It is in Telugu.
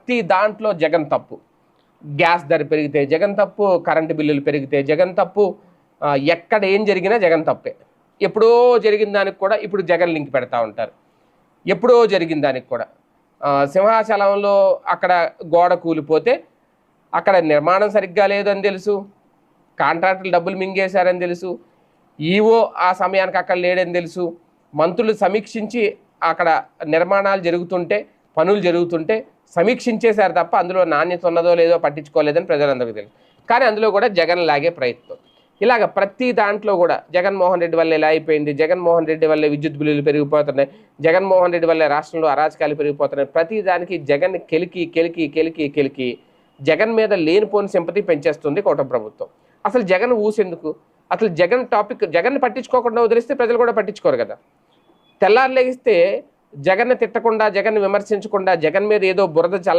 ప్రతి దాంట్లో జగన్ తప్పు. గ్యాస్ ధర పెరిగితే జగన్ తప్పు, కరెంటు బిల్లులు పెరిగితే జగన్ తప్పు, ఎక్కడ ఏం జరిగినా జగన్ తప్పే. ఎప్పుడో జరిగిన దానికి కూడా ఇప్పుడు జగన్ లింక్ పెడతా ఉంటారు. ఎప్పుడో జరిగిన దానికి కూడా సింహాచలంలో అక్కడ గోడ కూలిపోతే అక్కడ నిర్మాణం సరిగ్గా లేదని తెలుసు, కాంట్రాక్టులు డబ్బులు మింగేశారని తెలుసు, ఈవో ఆ సమయానికి అక్కడ లేడని తెలుసు, మంత్రులు సమీక్షించి అక్కడ నిర్మాణాలు జరుగుతుంటే, పనులు జరుగుతుంటే సమీక్షించేశారు తప్ప అందులో నాణ్యత ఉన్నదో లేదో పట్టించుకోలేదని ప్రజలందరికీ తెలుసు. కానీ అందులో కూడా జగన్ లాగే ప్రయత్నం. ఇలాగ ప్రతి దాంట్లో కూడా జగన్మోహన్ రెడ్డి వల్ల ఇలా అయిపోయింది, జగన్మోహన్ రెడ్డి వల్లే విద్యుత్ బిల్లులు పెరిగిపోతున్నాయి, జగన్మోహన్ రెడ్డి వల్లే రాష్ట్రంలో అరాచకాలు పెరిగిపోతున్నాయి, ప్రతి దానికి జగన్ కెలికి కెలికి కెలికి కెలికి జగన్ మీద లేనిపోని సింపతి పెంచేస్తుంది కూటమి ప్రభుత్వం. అసలు జగన్ ఊసెందుకు? అసలు జగన్ టాపిక్ జగన్ పట్టించుకోకుండా వదిలిస్తే ప్రజలు కూడా పట్టించుకోరు కదా. తెల్లారు లేగిస్తే జగన్ తిట్టకుండా, జగన్ విమర్శించకుండా, జగన్ మీద ఏదో బురద చల్ల